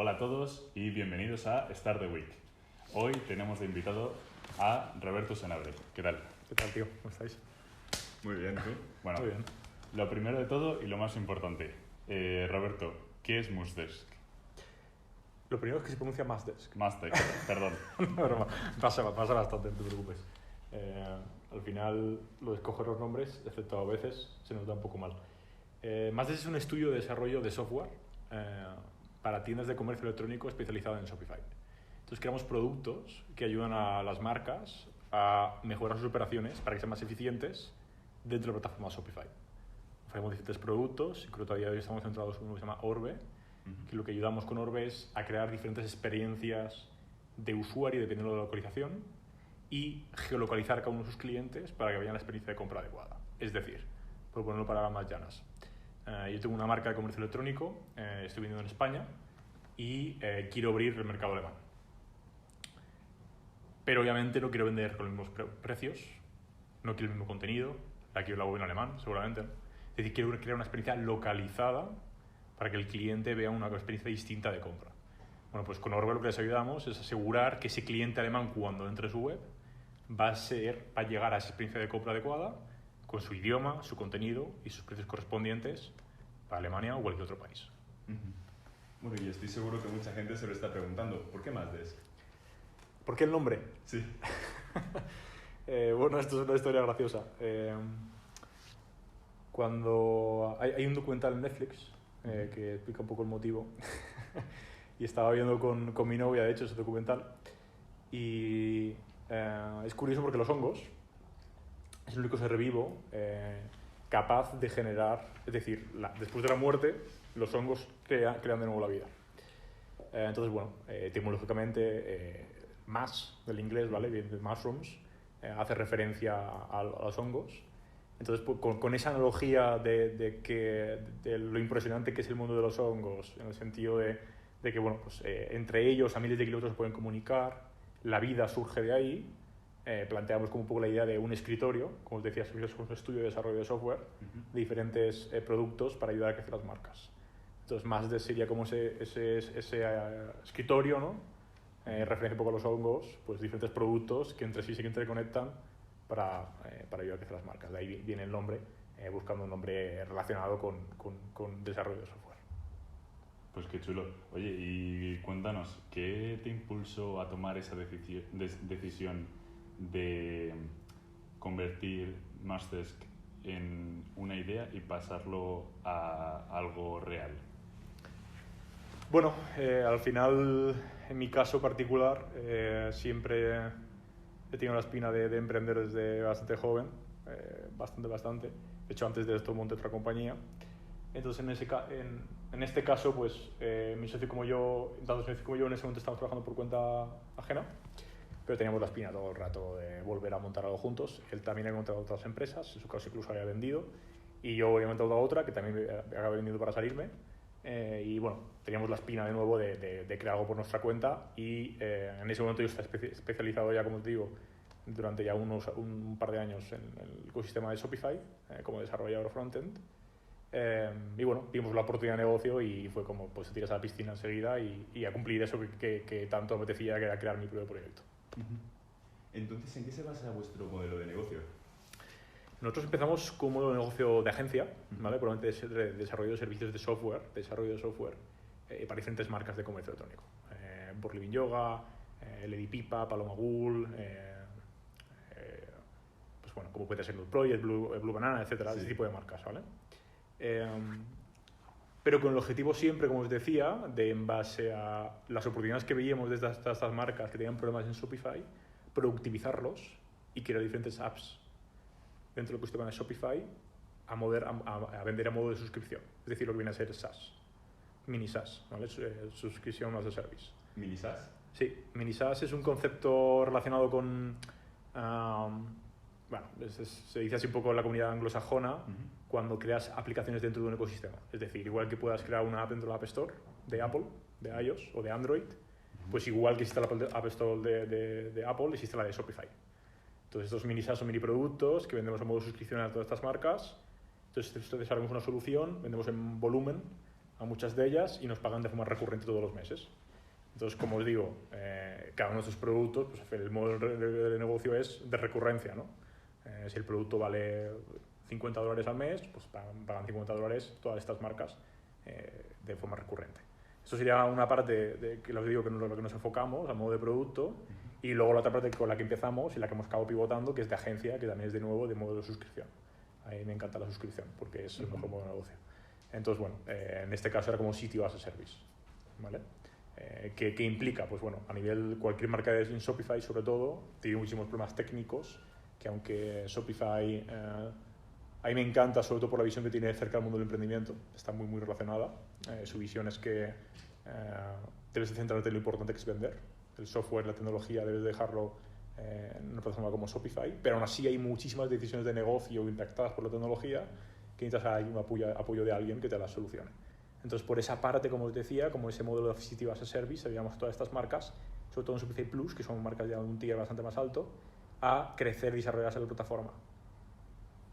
Hola a todos y bienvenidos a Start the Week. Hoy tenemos de invitado a Roberto Senabre. ¿Qué tal? ¿Qué tal, tío? ¿Cómo estáis? Muy bien, ¿tú? Bueno, Muy bien. lo primero de todo y lo más importante. Roberto, ¿qué es Muzdesk? Lo primero es que se pronuncia Mazdesk. Mazdesk, perdón. No, broma. Pasa bastante, no te preocupes. Al final, lo de escoger los nombres, excepto a veces, se nos da un poco mal. Mazdesk es un estudio de desarrollo de software para tiendas de comercio electrónico especializado en Shopify. Entonces creamos productos que ayudan a las marcas a mejorar sus operaciones para que sean más eficientes dentro de la plataforma Shopify. Ofrecemos diferentes productos, y creo que todavía hoy estamos centrados en uno que se llama Orbe, que lo que ayudamos con Orbe es a crear diferentes experiencias de usuario dependiendo de la localización y geolocalizar a cada uno de sus clientes para que vean la experiencia de compra adecuada. Es decir, por ponerlo para más llanas. Yo tengo una marca de comercio electrónico, estoy vendiendo en España y quiero abrir el mercado alemán. Pero obviamente no quiero vender con los mismos precios, no quiero el mismo contenido, la quiero la web en alemán, seguramente. Es decir, quiero crear una experiencia localizada para que el cliente vea una experiencia distinta de compra. Bueno, pues con Orbe lo que les ayudamos es asegurar que ese cliente alemán, cuando entre a su web, va a llegar a esa experiencia de compra adecuada con su idioma, su contenido y sus precios correspondientes para Alemania o cualquier otro país. Bueno, y estoy seguro que mucha gente se lo está preguntando, ¿por qué Mazdesk? ¿Por qué el nombre? Sí. Bueno, esto es una historia graciosa. Cuando hay un documental en Netflix que explica un poco el motivo y estaba viendo con mi novia, de hecho, ese documental, y es curioso porque los hongos es el único ser vivo capaz de generar, es decir, después de la muerte, los hongos crean de nuevo la vida. Entonces, bueno, etimológicamente, mass, del inglés, ¿vale? Viene de mushrooms, hace referencia a los hongos. Entonces, pues, con esa analogía de lo impresionante que es el mundo de los hongos, en el sentido de que, bueno, pues, entre ellos a miles de kilómetros se pueden comunicar, la vida surge de ahí. Planteamos como un poco la idea de un escritorio, como os decía, es un estudio de desarrollo de software, de diferentes productos para ayudar a crecer las marcas. Entonces, Mazdesk sería como ese escritorio, ¿no? Referencia un poco a los hongos, pues diferentes productos que entre sí se interconectan para ayudar a crecer las marcas. De ahí viene el nombre, buscando un nombre relacionado con desarrollo de software. Pues qué chulo. Oye, y cuéntanos, ¿qué te impulsó a tomar esa decisión de convertir Mazdesk en una idea y pasarlo a algo real? Bueno, al final, en mi caso particular, siempre he tenido la espina de emprender desde bastante joven, bastante. De hecho, antes de esto monté otra compañía. Entonces, en este caso, pues, mi socio como yo, tanto mi socio como yo en ese momento estábamos trabajando por cuenta ajena, pero teníamos la espina todo el rato de volver a montar algo juntos. Él también había montado otras empresas, en su caso incluso había vendido, y yo había montado otra que también había vendido para salirme. Y bueno, teníamos la espina de nuevo de crear algo por nuestra cuenta y en ese momento yo estaba especializado ya, como te digo, durante ya un par de años en el ecosistema de Shopify como desarrollador frontend. Y bueno, vimos la oportunidad de negocio y fue como, pues te tiras a la piscina enseguida y a cumplir eso que tanto me apetecía, que era crear mi propio proyecto. Entonces, ¿en qué se basa vuestro modelo de negocio? Nosotros empezamos con un modelo de negocio de agencia, ¿vale? Probablemente de desarrollo de servicios de software, para diferentes marcas de comercio electrónico. Borliving Yoga, Lady Pipa, Paloma Ghoul, pues bueno, como puede ser Blue Project, Blue Banana, etcétera, Sí. ese tipo de marcas, ¿vale? Pero con el objetivo siempre, como os decía, de en base a las oportunidades que veíamos de estas marcas que tenían problemas en Shopify, productivizarlos y crear diferentes apps dentro del ecosistema de Shopify a vender a modo de suscripción. Es decir, lo que viene a ser SaaS, mini SaaS, ¿vale? Subscription as a Service. ¿Mini SaaS? Sí, mini SaaS es un concepto relacionado con... bueno, se dice así un poco en la comunidad anglosajona, cuando creas aplicaciones dentro de un ecosistema. Es decir, igual que puedas crear una app dentro de la App Store de Apple, de iOS o de Android, pues igual que existe la App Store de Apple, existe la de Shopify. Entonces, estos mini SaaS son mini productos que vendemos a modo de suscripción a todas estas marcas. Entonces, haremos una solución, vendemos en volumen a muchas de ellas y nos pagan de forma recurrente todos los meses. Entonces, como os digo, cada uno de estos productos, pues el modelo de negocio es de recurrencia, ¿no? Si el producto vale $50 al mes, pues pagan $50 todas estas marcas de forma recurrente. Esto sería una parte de que lo que digo que lo que nos enfocamos, al modo de producto, y luego la otra parte con la que empezamos y la que hemos acabado pivotando, que es de agencia, que también es de nuevo de modelo de suscripción. A mí me encanta la suscripción porque es el mejor modo de negocio. Entonces, bueno, en este caso era como sitio as a service, ¿vale? ¿Qué implica? Pues bueno, a nivel cualquier marca en Shopify, sobre todo, tiene muchísimos problemas técnicos, que aunque Shopify a mí me encanta, sobre todo por la visión que tiene cerca del mundo del emprendimiento, está muy, muy relacionada. Su visión es que debes de centrarte en lo importante que es vender. El software, la tecnología, debes dejarlo en una plataforma como Shopify, pero aún así hay muchísimas decisiones de negocio impactadas por la tecnología que necesitas un apoyo de alguien que te las solucione. Entonces, por esa parte, como os decía, como ese modelo de Sitio as a Service, ayudamos a todas estas marcas, sobre todo en Shopify Plus, que son marcas de un tier bastante más alto, a crecer y desarrollarse en la plataforma.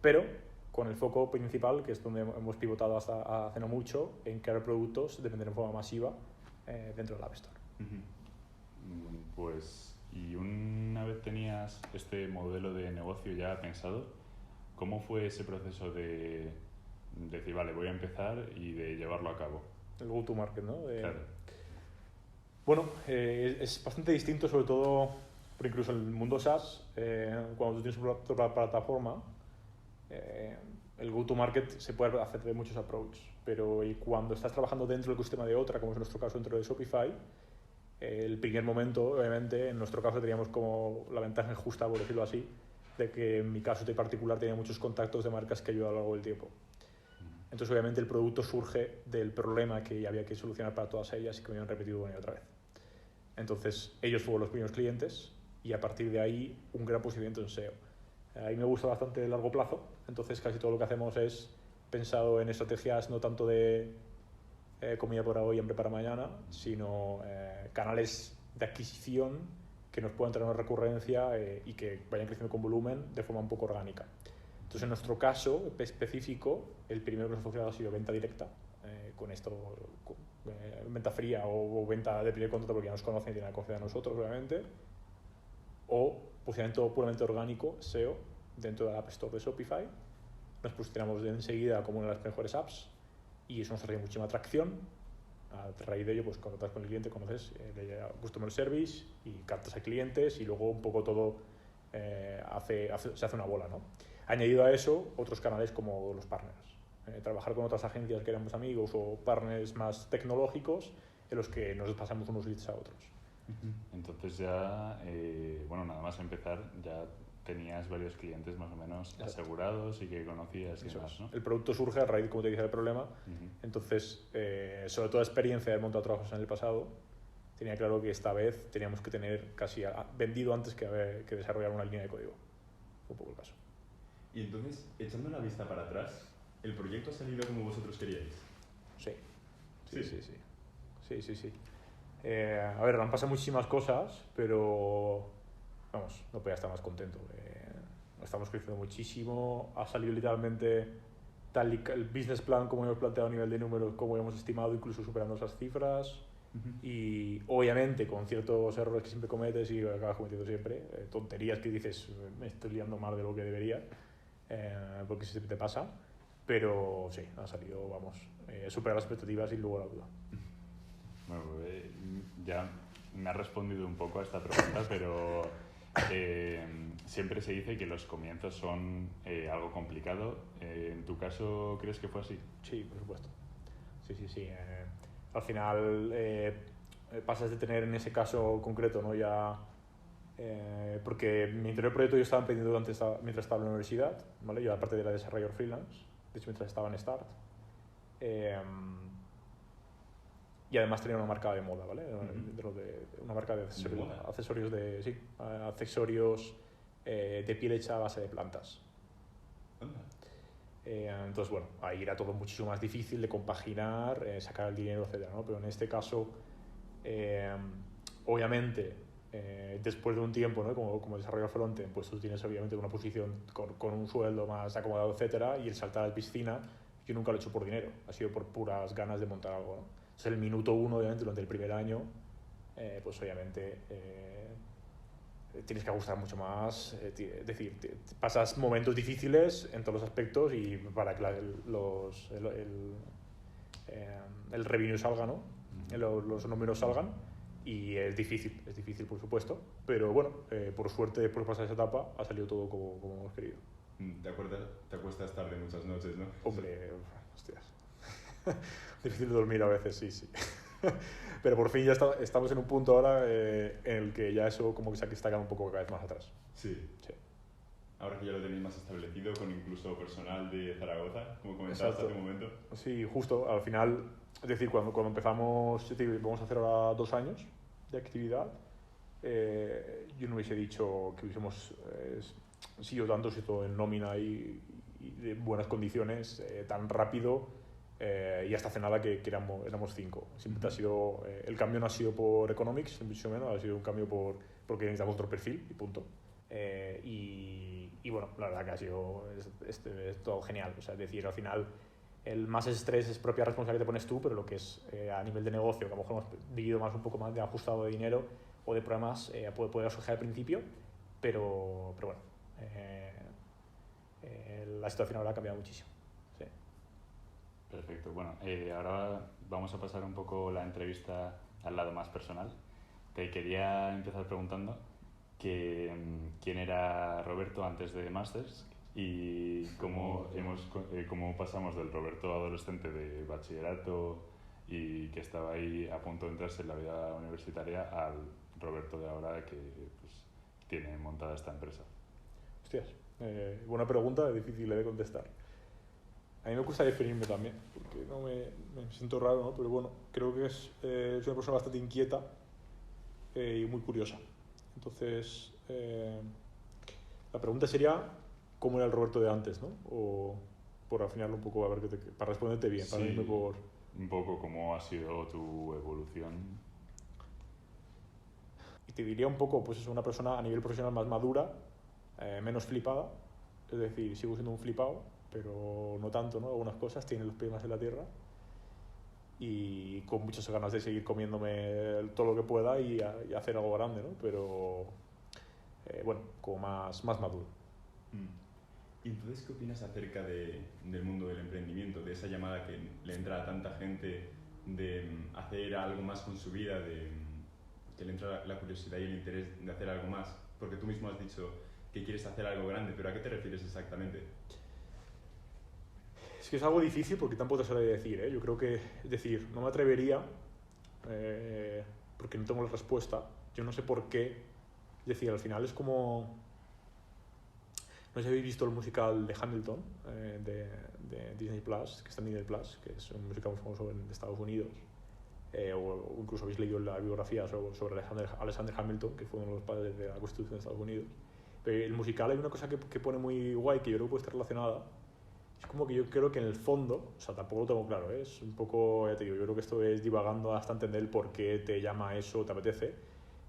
Pero con el foco principal, que es donde hemos pivotado hasta hace no mucho, en crear productos de vender en forma masiva dentro del App Store. Pues, y una vez tenías este modelo de negocio ya pensado, ¿cómo fue ese proceso de decir, vale, voy a empezar y de llevarlo a cabo? El go-to-market, ¿no? Claro. Bueno, es bastante distinto, sobre todo, por incluso en el mundo SaaS, cuando tú tienes una plataforma, el go-to-market se puede hacer de muchos approaches, pero cuando estás trabajando dentro del ecosistema de otra, como es nuestro caso dentro de Shopify, el primer momento, obviamente, en nuestro caso teníamos como la ventaja injusta, por decirlo así, de que en mi caso de particular tenía muchos contactos de marcas que ayudaban a lo largo del tiempo. Entonces, obviamente, el producto surge del problema que había que solucionar para todas ellas y que me habían repetido una y otra vez. Entonces, ellos fueron los primeros clientes y a partir de ahí un gran posicionamiento en SEO. A mí me gusta bastante el largo plazo, entonces casi todo lo que hacemos es pensado en estrategias no tanto de comida para hoy, hambre para mañana, sino canales de adquisición que nos puedan traer una recurrencia y que vayan creciendo con volumen de forma un poco orgánica. Entonces, en nuestro caso específico, el primero que nos ha funcionado ha sido venta directa, con esto, venta fría o venta de primer contacto porque ya nos conocen y tienen la confianza en nosotros, obviamente, o posicionamiento puramente orgánico, SEO, dentro de la App Store de Shopify. Nos posicionamos enseguida como una de las mejores apps y eso nos trae muchísima atracción. A raíz de ello, pues contactas con el cliente, conoces el Customer Service y captas a clientes y luego un poco todo se hace una bola, ¿no? Añadido a eso, otros canales como los partners. Trabajar con otras agencias que éramos amigos o partners más tecnológicos en los que nos pasamos unos leads a otros. Entonces ya, bueno, nada más empezar, ya tenías varios clientes más o menos asegurados y que conocías y demás, ¿no? El producto surge a raíz, como te dije, del problema. Entonces, sobre todo experiencia de montar trabajos en el pasado, tenía claro que esta vez teníamos que tener casi vendido antes que desarrollar una línea de código. Fue un poco el caso. Y entonces, echando la vista para atrás, ¿el proyecto ha salido como vosotros queríais? Sí. A ver, han pasado muchísimas cosas, pero vamos, no podía estar más contento. Estamos creciendo muchísimo, ha salido literalmente el business plan como hemos planteado a nivel de números, como hemos estimado, incluso superando esas cifras. Y obviamente con ciertos errores que siempre cometes y acabas cometiendo siempre, tonterías que dices, me estoy liando más de lo que debería, porque siempre te pasa, pero sí, ha salido, vamos, superar las expectativas sin lugar a duda. Bueno, ya me has respondido un poco a esta pregunta, pero siempre se dice que los comienzos son algo complicado. ¿En tu caso crees que fue así? Sí, por supuesto. Sí. Al final pasas de tener en ese caso concreto, ¿no? Ya, porque mi anterior proyecto yo estaba emprendiendo mientras estaba en la universidad, ¿vale? Yo aparte era desarrollador freelance, de hecho mientras estaba en Start. Y además tenía una marca de moda, ¿vale? Una marca de accesorios, accesorios de piel hecha a base de plantas. Entonces, bueno, ahí era todo muchísimo más difícil de compaginar, sacar el dinero, etcétera, ¿no? Pero en este caso, obviamente, después de un tiempo, ¿no? Como desarrollador frontend, pues tú tienes obviamente una posición con un sueldo más acomodado, etcétera, y el saltar a la piscina yo nunca lo he hecho por dinero, ha sido por puras ganas de montar algo, ¿no? Entonces el minuto uno, obviamente, durante el primer año, pues obviamente tienes que ajustar mucho más, es decir, pasas momentos difíciles en todos los aspectos y para que el revenue salga, ¿no? Los números salgan, y es difícil por supuesto, pero bueno, por suerte después de pasar esa etapa ha salido todo como hemos querido. Te acuestas tarde muchas noches, ¿no? Hombre, hostias. Difícil de dormir a veces, sí. Pero por fin ya estamos en un punto ahora en el que ya eso como que se está quedando un poco cada vez más atrás. Sí. Ahora que ya lo tenéis más establecido, con incluso personal de Zaragoza, como comentabas hace un momento. Sí, justo, al final, es decir, cuando empezamos, vamos a hacer ahora 2 años de actividad, yo no hubiese dicho que hubiésemos sido tantos y todo en nómina y de buenas condiciones tan rápido, y hasta hace nada que éramos 5. Siempre ha sido, el cambio no ha sido por economics, mucho menos, ha sido un cambio porque necesitamos otro perfil y punto. Y bueno, la verdad que ha sido es todo genial. O sea, es decir, al final el más estrés es propia responsabilidad que te pones tú, pero lo que es a nivel de negocio, que a lo mejor hemos vivido más un poco más de ajustado de dinero o de programas, puede surgir al principio, pero bueno, la situación ahora ha cambiado muchísimo. Sí. Perfecto. Bueno, ahora vamos a pasar un poco la entrevista al lado más personal. Te quería empezar preguntando quién era Roberto antes de Masters y cómo pasamos del Roberto adolescente de bachillerato y que estaba ahí a punto de entrarse en la vida universitaria al Roberto de ahora que pues, tiene montada esta empresa. Hostias, buena pregunta, difícil de contestar. A mí me cuesta definirme también, porque no me siento raro, ¿no? Pero bueno, creo que es una persona bastante inquieta y muy curiosa. Entonces, la pregunta sería ¿cómo era el Roberto de antes, ¿no? O por afinarlo un poco, a ver para responderte bien, para irme por... Un poco cómo ha sido tu evolución. Y te diría un poco, pues es una persona a nivel profesional más madura, menos flipada, es decir, sigo siendo un flipado, pero no tanto, ¿no? Algunas cosas, tiene los pies más en la tierra y con muchas ganas de seguir comiéndome todo lo que pueda y hacer algo grande, ¿no? Pero bueno, como más maduro. ¿Y entonces qué opinas acerca del mundo del emprendimiento, de esa llamada que le entra a tanta gente de hacer algo más con su vida, de que le entra la curiosidad y el interés de hacer algo más? Porque tú mismo has dicho que quieres hacer algo grande, pero ¿a qué te refieres exactamente? Es que es algo difícil porque tampoco te sabría decir, ¿eh? Yo creo que, es decir, no me atrevería porque no tengo la respuesta. Yo no sé por qué. Es decir, al final es como... No sé si habéis visto el musical de Hamilton de Disney Plus, que está en Disney Plus, que es un musical muy famoso en Estados Unidos. O incluso habéis leído la biografía sobre Alexander Hamilton, que fue uno de los padres de la Constitución de Estados Unidos. Pero el musical hay una cosa que pone muy guay, que yo creo que puede estar relacionada. Es como que yo creo que en el fondo, o sea, tampoco lo tengo claro, ¿eh? Es un poco, ya te digo, yo creo que esto es divagando hasta entender el por qué te llama eso, te apetece.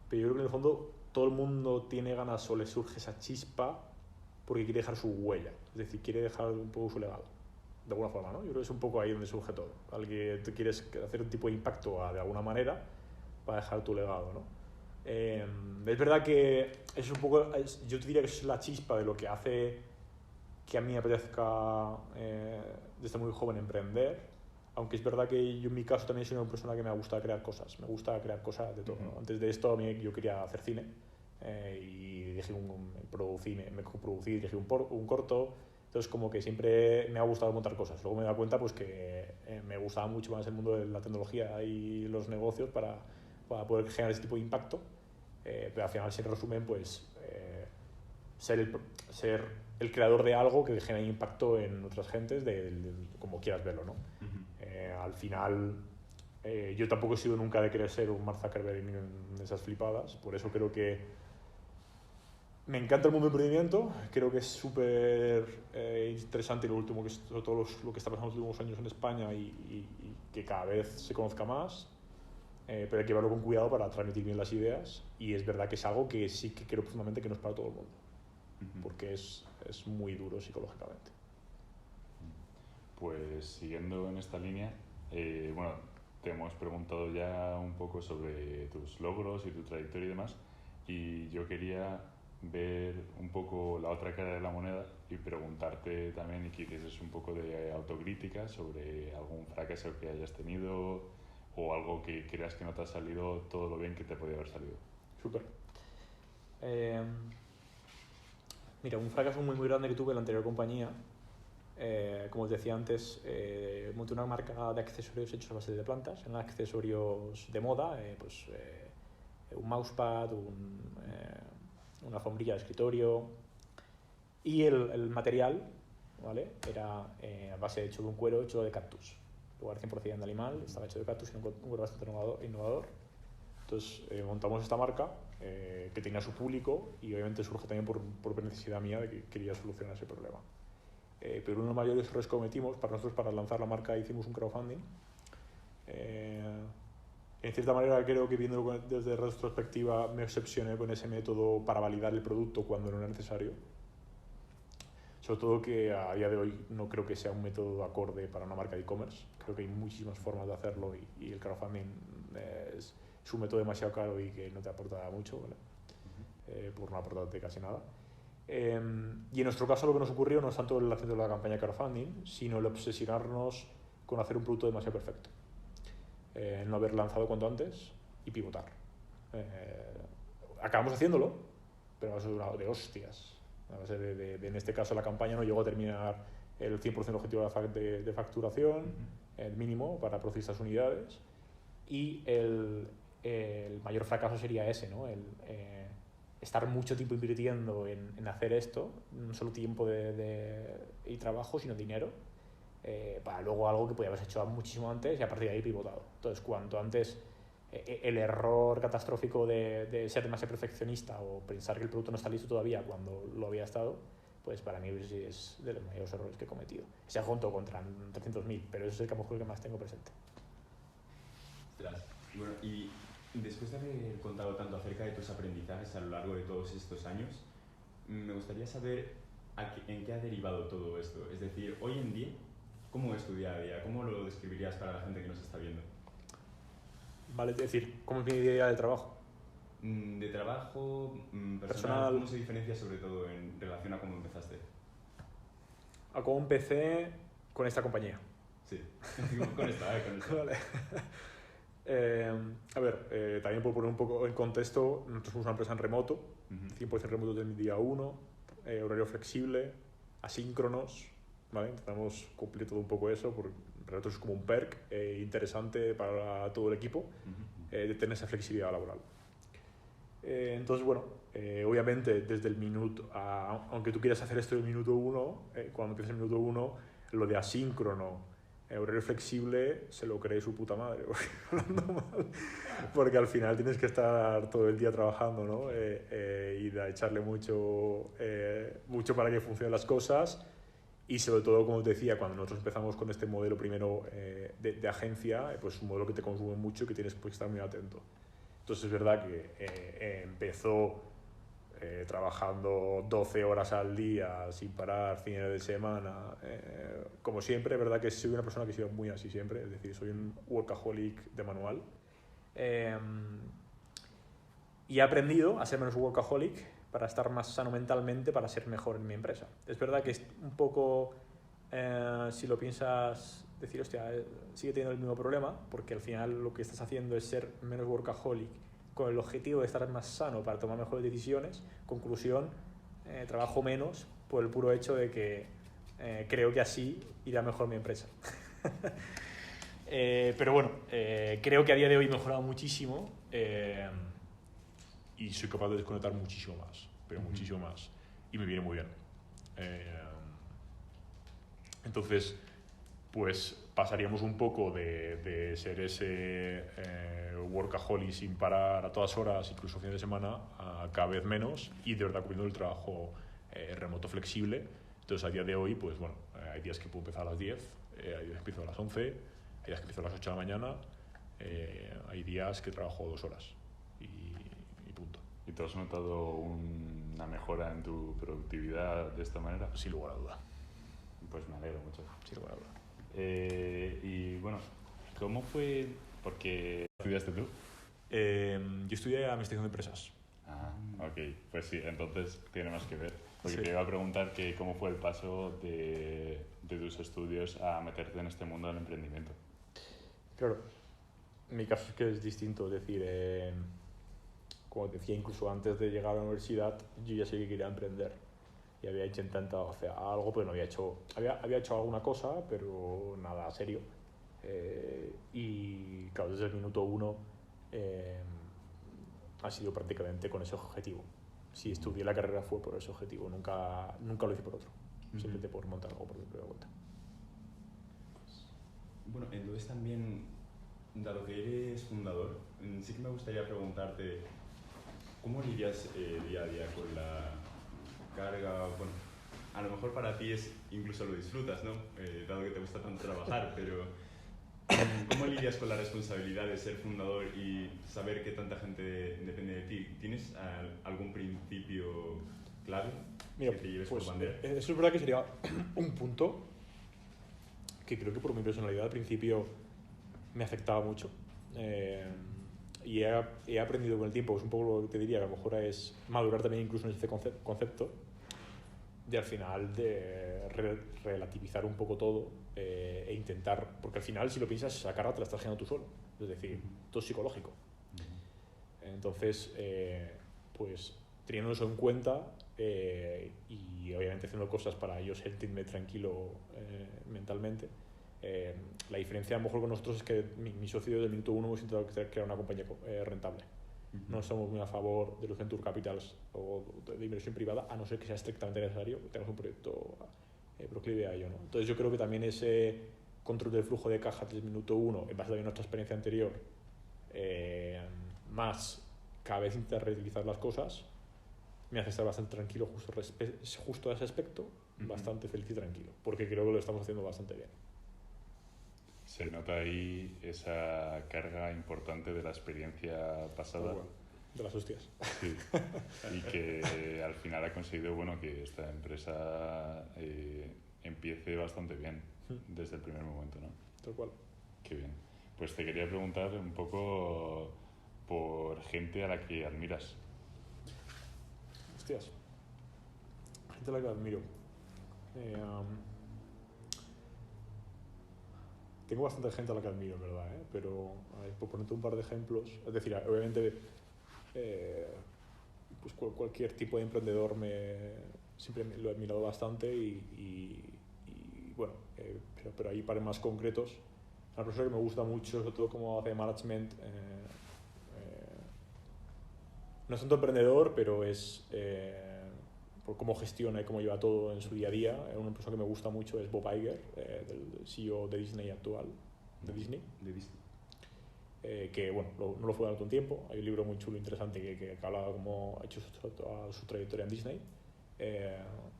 Pero yo creo que en el fondo todo el mundo tiene ganas o le surge esa chispa porque quiere dejar su huella, es decir, quiere dejar un poco su legado, de alguna forma, ¿no? Yo creo que es un poco ahí donde surge todo. Alguien tú quieres hacer un tipo de impacto de alguna manera para dejar tu legado, ¿no? Es verdad que es un poco, yo te diría que eso es la chispa de lo que hace que a mí me apetezca desde muy joven emprender, aunque es verdad que yo en mi caso también soy una persona que me gusta crear cosas, de todo, ¿no? Antes de esto yo quería hacer cine y dirigí me coproducí, dirigí un corto, entonces como que siempre me ha gustado montar cosas. Luego me he dado cuenta pues que me gustaba mucho más el mundo de la tecnología y los negocios para poder generar ese tipo de impacto, pero al final, si en resumen, pues ser el creador de algo que genere impacto en otras gentes, como quieras verlo, ¿no? Al final, yo tampoco he sido nunca de querer ser un Mark Zuckerberg en esas flipadas, por eso creo que me encanta el mundo del emprendimiento, creo que es súper interesante sobre todo lo que está pasando en los últimos años en España y que cada vez se conozca más, pero hay que verlo con cuidado para transmitir bien las ideas, y es verdad que es algo que sí que creo profundamente que no es para todo el mundo, porque es muy duro psicológicamente. Pues siguiendo en esta línea, bueno, te hemos preguntado ya un poco sobre tus logros y tu trayectoria y demás, y yo quería ver un poco la otra cara de la moneda y preguntarte también y que hicieses un poco de autocrítica sobre algún fracaso que hayas tenido o algo que creas que no te ha salido todo lo bien que te podía haber salido. Súper. Mira, un fracaso muy grande que tuve en la anterior compañía, como os decía antes, monté una marca de accesorios hechos a base de plantas, eran accesorios de moda, un mousepad, una alfombrilla de escritorio, y el material, ¿vale? Era a base hecho de un cuero hecho de cactus. En lugar 100% de animal, estaba hecho de cactus y un cuero bastante innovador. Entonces montamos esta marca que tenía su público y obviamente surge también por necesidad mía de que quería solucionar ese problema. Pero uno de los mayores errores que cometimos, para nosotros para lanzar la marca hicimos un crowdfunding. En cierta manera creo que viéndolo desde retrospectiva me obsesioné con ese método para validar el producto cuando no era necesario. Sobre todo que a día de hoy no creo que sea un método acorde para una marca de e-commerce. Creo que hay muchísimas formas de hacerlo y el crowdfunding es un método demasiado caro y que no te aporta mucho, ¿vale? Por no aportarte casi nada. Y en nuestro caso lo que nos ocurrió no es tanto el hacer la campaña de crowdfunding, sino el obsesionarnos con hacer un producto demasiado perfecto. No haber lanzado cuanto antes y pivotar. Acabamos haciéndolo, pero a base de hostias. A base en este caso la campaña no llegó a terminar el 100% objetivo de facturación, el mínimo para producir estas unidades, y el mayor fracaso sería ese, ¿no? Estar mucho tiempo invirtiendo en hacer esto, no solo tiempo y trabajo, sino dinero, para luego algo que podía haber hecho muchísimo antes y a partir de ahí pivotado. Entonces, cuanto antes el error catastrófico de ser demasiado perfeccionista o pensar que el producto no está listo todavía cuando lo había estado, pues para mí es de los mayores errores que he cometido. Se ha junto contra 300.000, pero eso es el que a lo mejor que más tengo presente. Ostras. Bueno, y después de haber contado tanto acerca de tus aprendizajes a lo largo de todos estos años, me gustaría saber en qué ha derivado todo esto. Es decir, hoy en día, ¿cómo es tu día a día? ¿Cómo lo describirías para la gente que nos está viendo? Vale, es decir, ¿cómo es mi día de trabajo? De trabajo, personal, ¿cómo se diferencia sobre todo en relación a cómo empezaste? A cómo empecé con esta compañía. Sí, con esta. Vale. A ver, también por poner un poco en contexto, nosotros somos una empresa en remoto, 100% remoto desde el día 1, horario flexible, asíncronos, ¿vale? Intentamos cumplir todo un poco eso, porque para nosotros es como un perk interesante para todo el equipo de tener esa flexibilidad laboral. Entonces, bueno, obviamente desde el minuto, aunque tú quieras hacer esto del minuto 1, cuando empiezas el minuto 1, lo de asíncrono, horario flexible, se lo cree su puta madre, porque al final tienes que estar todo el día trabajando, ¿no? Y de echarle mucho para que funcionen las cosas. Y sobre todo, como te decía, cuando nosotros empezamos con este modelo primero de agencia, pues un modelo que te consume mucho y que tienes que estar muy atento. Entonces es verdad que empezó trabajando 12 horas al día sin parar, fines de semana, como siempre. Es verdad que soy una persona que he sido muy así siempre, es decir, soy un workaholic de manual. Y he aprendido a ser menos workaholic para estar más sano mentalmente, para ser mejor en mi empresa. Es verdad que es un poco, si lo piensas, decir, hostia, sigue teniendo el mismo problema, porque al final lo que estás haciendo es ser menos workaholic con el objetivo de estar más sano para tomar mejores decisiones. Conclusión, trabajo menos por el puro hecho de que creo que así irá mejor mi empresa. Pero bueno, creo que a día de hoy he mejorado muchísimo. Y soy capaz de desconectar muchísimo más, pero muchísimo más, y me viene muy bien. Entonces, pues pasaríamos un poco de ser ese workaholic sin parar a todas horas, incluso fines de semana, a cada vez menos, y de verdad cubriendo el trabajo remoto flexible. Entonces, a día de hoy, pues bueno, hay días que puedo empezar a las 10, hay días que empiezo a las 11, hay días que empiezo a las 8 de la mañana, hay días que trabajo 2 horas. ¿Y tú has notado una mejora en tu productividad de esta manera? Sin lugar a duda. Pues me alegro mucho. Sin lugar a duda. Y bueno, ¿cómo fue? Porque estudiaste tú. Yo estudié Administración de Empresas. Ah, ok. Pues sí, entonces tiene más que ver. Porque Sí. te iba a preguntar que cómo fue el paso de tus estudios a meterte en este mundo del emprendimiento. Claro, mi caso es que es distinto, es decir, como decía, incluso antes de llegar a la universidad, yo ya sé que quería emprender y había intentado hacer algo, pero no había hecho alguna cosa, pero nada serio. Y claro, desde el minuto uno eh, ha sido prácticamente con ese objetivo. Si estudié la carrera fue por ese objetivo, nunca lo hice por otro, simplemente por montar algo por mi propia cuenta. Bueno, entonces también, dado que eres fundador, sí que me gustaría preguntarte, ¿cómo lidias día a día con la carga? Bueno, a lo mejor para ti es, incluso lo disfrutas, ¿no? Dado que te gusta tanto trabajar, pero ¿cómo lidias con la responsabilidad de ser fundador y saber que tanta gente depende de ti? ¿Tienes algún principio clave Mira, que te lleves pues por bandera? eso es verdad que sería un punto que creo que por mi personalidad al principio me afectaba mucho. Y he aprendido con el tiempo, es un poco lo que te diría, que a lo mejor es madurar también incluso en este concepto, de al final de relativizar un poco todo e intentar, porque al final si lo piensas, esa carga te la estás generando tú solo, es decir, todo es psicológico. Entonces, pues teniendo eso en cuenta y obviamente haciendo cosas para yo sentirme tranquilo mentalmente, la diferencia a lo mejor con nosotros es que mi socio desde el minuto uno hemos intentado crear una compañía rentable. No somos muy a favor de los venture capitals o de inversión privada, a no ser que sea estrictamente necesario, que tengamos un proyecto proclive a ello, ¿no? Entonces yo creo que también ese control del flujo de caja desde el minuto uno, en base a nuestra experiencia anterior, más cada vez intentar reutilizar las cosas, me hace estar bastante tranquilo justo a ese aspecto, bastante feliz y tranquilo, porque creo que lo estamos haciendo bastante bien. Se nota ahí esa carga importante de la experiencia pasada. Bueno, de las hostias. Sí. Y que al final ha conseguido bueno, que esta empresa empiece bastante bien desde el primer momento, ¿no? Tal cual. Qué bien. Pues te quería preguntar un poco por gente a la que admiras. Hostias. Gente a la que admiro. Tengo bastante gente a la que admiro, en verdad, pero a ver, por ponerte un par de ejemplos, es decir, obviamente pues cualquier tipo de emprendedor siempre lo he admirado bastante y bueno, pero ahí para más concretos, una persona que me gusta mucho, sobre todo como hace management, no es tanto emprendedor, pero es por cómo gestiona y cómo lleva todo en su día a día. Una persona que me gusta mucho es Bob Iger, del CEO de Disney actual, de Disney. Que bueno, no lo fue durante un tiempo. Hay un libro muy chulo, interesante, que habla cómo ha hecho su trayectoria en Disney.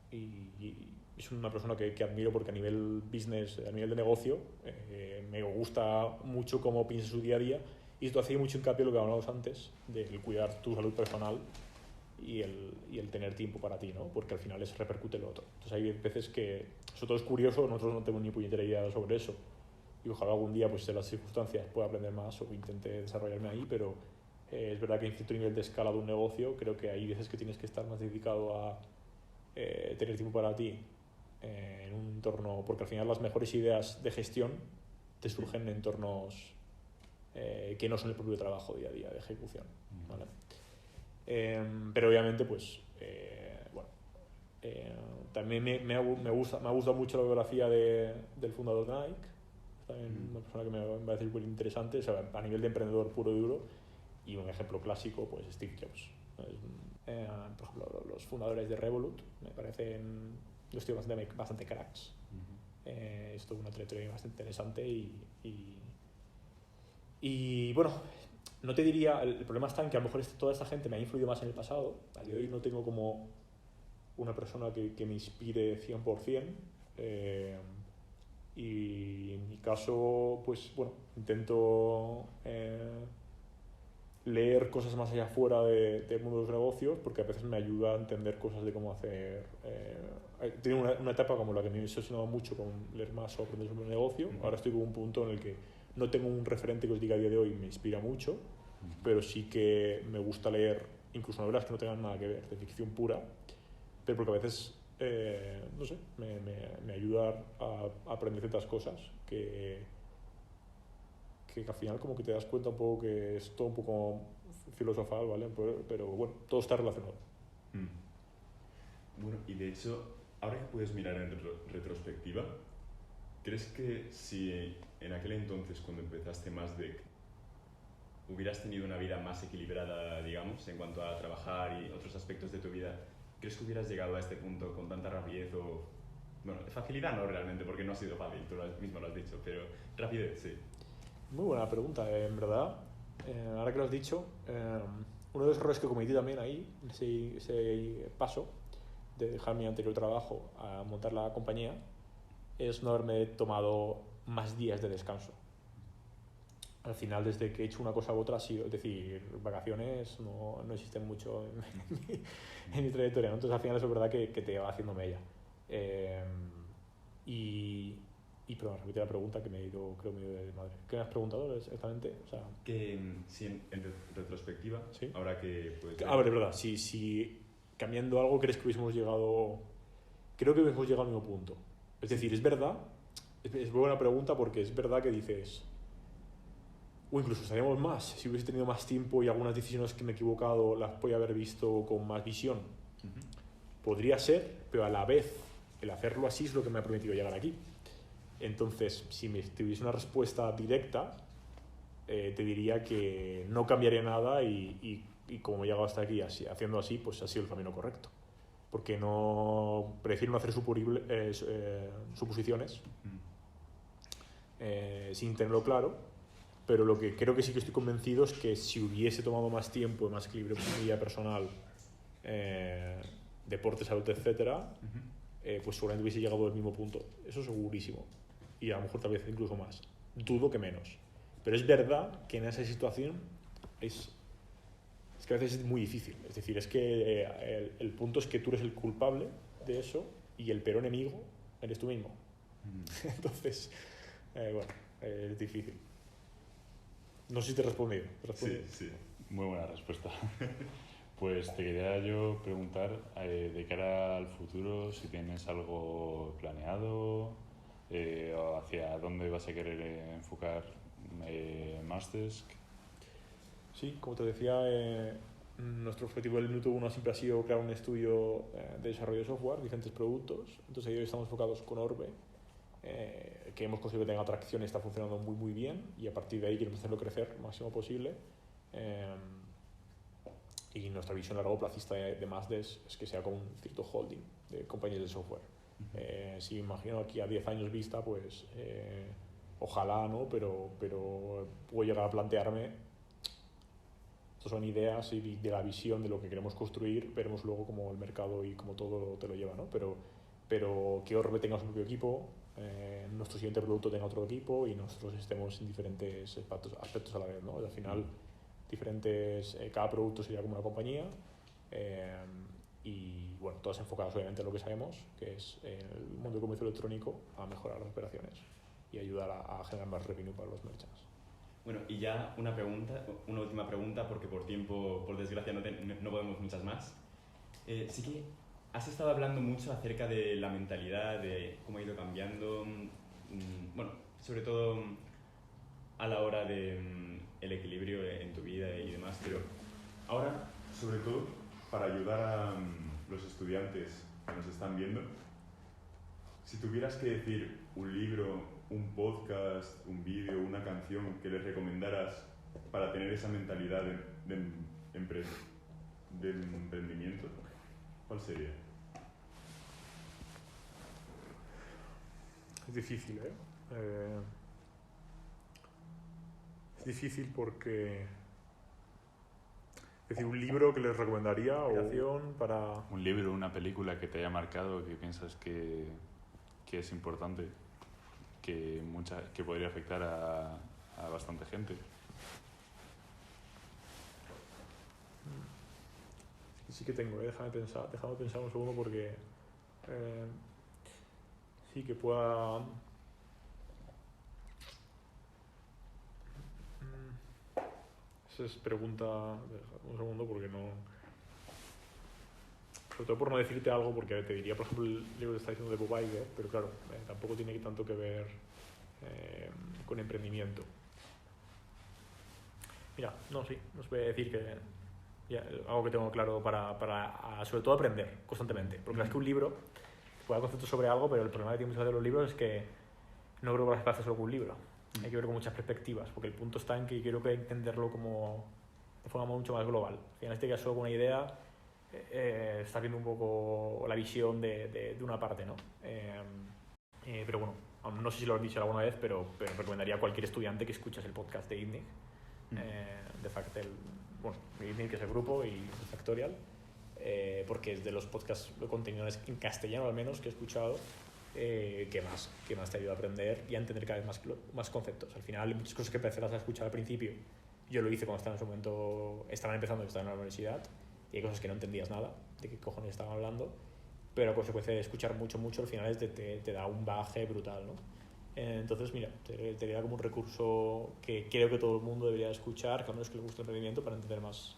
Y es una persona que admiro porque a nivel business, a nivel de negocio, me gusta mucho cómo piensa su día a día. Y esto hace mucho hincapié en lo que hablábamos antes, del cuidar tu salud personal y el tener tiempo para ti, ¿no? Porque al final eso repercute en lo otro. Entonces hay veces que, sobre todo es curioso, nosotros no tenemos ni puñetera idea sobre eso. Y ojalá algún día, pues en las circunstancias, pueda aprender más o intente desarrollarme ahí, pero es verdad que en cierto nivel de escala de un negocio, creo que hay veces que tienes que estar más dedicado a tener tiempo para ti en un entorno, porque al final las mejores ideas de gestión te surgen en entornos que no son el propio trabajo día a día de ejecución, ¿vale? Pero obviamente pues bueno, también me gusta mucho la biografía del fundador de Nike, también una persona que me parece súper interesante, o sea, a nivel de emprendedor puro y duro. Y un ejemplo clásico, pues Steve Jobs. Por ejemplo, los fundadores de Revolut me parecen los tíos bastante cracks. Es toda una trayectoria bastante interesante y bueno, no te diría, el problema está en que a lo mejor toda esta gente me ha influido más en el pasado. A día de hoy no tengo como una persona que me inspire 100%. Y en mi caso, pues bueno, intento leer cosas más allá fuera del mundo de los negocios, porque a veces me ayuda a entender cosas de cómo hacer. Tengo una etapa como la que me he obsesionado mucho con leer más o aprender sobre el negocio. Ahora estoy con un punto en el que no tengo un referente que os diga a día de hoy me inspira mucho, pero sí que me gusta leer incluso novelas que no tengan nada que ver, de ficción pura, pero porque a veces, no sé, me ayuda a aprender ciertas cosas que al final como que te das cuenta un poco que es todo un poco filosofal, ¿vale? Pero bueno, todo está relacionado. Bueno, y de hecho, ahora que puedes mirar en retrospectiva, ¿crees que si en aquel entonces, cuando empezaste Masdec, hubieras tenido una vida más equilibrada, digamos, en cuanto a trabajar y otros aspectos de tu vida, ¿crees que hubieras llegado a este punto con tanta rapidez o... Bueno, facilidad no realmente, porque no ha sido fácil, tú mismo lo has dicho, pero rapidez, sí. Muy buena pregunta, en verdad. Ahora que lo has dicho, uno de los errores que cometí también ahí, ese paso de dejar mi anterior trabajo a montar la compañía, es no haberme tomado más días de descanso. Al final, desde que he hecho una cosa u otra, ha sido, es decir, vacaciones no existen mucho en mi trayectoria, ¿no? Entonces, al final, eso es verdad que te va haciendo mella. Pero repite la pregunta que me he ido, creo, medio de madre. ¿Qué me has preguntado exactamente? O sea, que si en retrospectiva, ¿sí? ahora que puedes ver... A ver, es verdad, si cambiando algo crees que hubiésemos llegado... Creo que hubiésemos llegado al mismo punto. Es decir, es verdad, es buena pregunta porque es verdad que dices... O incluso estaríamos más, si hubiese tenido más tiempo y algunas decisiones que me he equivocado las podía haber visto con más visión. Podría ser, pero a la vez el hacerlo así es lo que me ha permitido llegar aquí. Entonces, si me tuviese una respuesta directa, te diría que no cambiaría nada y como he llegado hasta aquí haciendo así, pues ha sido el camino correcto. Porque prefiero no hacer suposiciones sin tenerlo claro, pero lo que creo que sí que estoy convencido es que si hubiese tomado más tiempo y más equilibrio en mi vida personal, deporte, salud, etcétera, pues seguramente hubiese llegado al mismo punto. Eso segurísimo. Y a lo mejor tal vez incluso más. Dudo que menos. Pero es verdad que en esa situación es que a veces es muy difícil. Es decir, es que el punto es que tú eres el culpable de eso y el peor enemigo eres tú mismo. Entonces, bueno, es difícil. No sé si te he respondido. Sí. Muy buena respuesta. Pues te quería yo preguntar, de cara al futuro, si tienes algo planeado, o hacia dónde vas a querer enfocar Mastdesk. Sí, como te decía, nuestro objetivo del minuto 1 siempre ha sido crear un estudio de desarrollo de software, diferentes productos. Entonces hoy estamos enfocados con Orbe, que hemos conseguido que tenga atracción y está funcionando muy muy bien, y a partir de ahí queremos hacerlo crecer lo máximo posible. Y nuestra visión a largo plazista de Mastdesk es que sea como un cierto holding de compañías de software. Si imagino aquí a 10 años vista, pues ojalá, ¿no? Pero puedo llegar a plantearme, estas son ideas y de la visión de lo que queremos construir, veremos luego cómo el mercado y cómo todo te lo lleva, ¿no? Pero que Orbe tenga su propio equipo, nuestro siguiente producto tenga otro equipo y nosotros estemos en diferentes aspectos a la vez, ¿no? Al final, cada producto sería como una compañía, y bueno, todas enfocadas obviamente en lo que sabemos, que es en el mundo del comercio electrónico, a mejorar las operaciones y ayudar a generar más revenue para los merchants. Bueno, y ya una última pregunta, porque por tiempo, por desgracia, no podemos muchas más. Sí que has estado hablando mucho acerca de la mentalidad, de cómo ha ido cambiando, bueno, sobre todo a la hora de el equilibrio en tu vida y demás, pero ahora, sobre todo, para ayudar a los estudiantes que nos están viendo, si tuvieras que decir un libro, un podcast, un vídeo, una canción que les recomendaras para tener esa mentalidad de emprendimiento, ¿cuál sería? Es difícil, ¿eh? Es difícil porque... Es decir, un libro que les recomendaría o para... Un libro, una película que te haya marcado, que piensas que es importante, que podría afectar a bastante gente. Sí que tengo, déjame pensar un segundo porque sí que pueda... Esa es pregunta... Un segundo porque no... Sobre todo por no decirte algo, porque te diría, por ejemplo, el libro que está diciendo de Bob Iger, pero claro, tampoco tiene tanto que ver con emprendimiento. Mira, no, sí, os voy a decir que ya, algo que tengo claro para sobre todo aprender constantemente. Porque es que un libro puede dar conceptos sobre algo, pero el problema que tienen muchas veces los libros es que no creo que las clases solo con un libro. Hay que ver con muchas perspectivas, porque el punto está en que quiero que entenderlo como de forma mucho más global. Al final, te quedas solo con una idea, estás viendo un poco la visión de una parte, ¿no? Pero bueno, no sé si lo has dicho alguna vez, pero recomendaría a cualquier estudiante que escuches el podcast de ITNIC, de Factorial, bueno, ITNIC, que es el grupo, y Factorial, porque es de los podcasts de contenido en castellano, al menos, que he escuchado, que más te ayuda a aprender y a entender cada vez más conceptos. Al final, hay muchas cosas que empezarás a escuchar al principio. Yo lo hice cuando estaba en ese momento, estaban empezando, estaba en la universidad, y hay cosas que no entendías nada de qué cojones estaban hablando, pero a consecuencia de escuchar mucho, al final te da un bagaje brutal, ¿no? Entonces, mira, te diría como un recurso que creo que todo el mundo debería escuchar, que al menos que le guste el emprendimiento, para entender más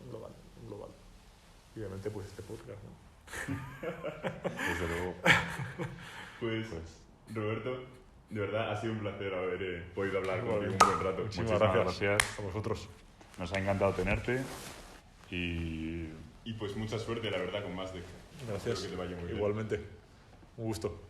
global. Y obviamente, pues este podcast, ¿no? Desde luego. Pues, Roberto, de verdad ha sido un placer haber podido hablar contigo un Igualmente. buen rato. Muchísimas gracias A vosotros. Nos ha encantado tenerte y Y pues mucha suerte, la verdad, con Mazdek. Gracias. Espero que te vaya muy bien. Igualmente. Un gusto.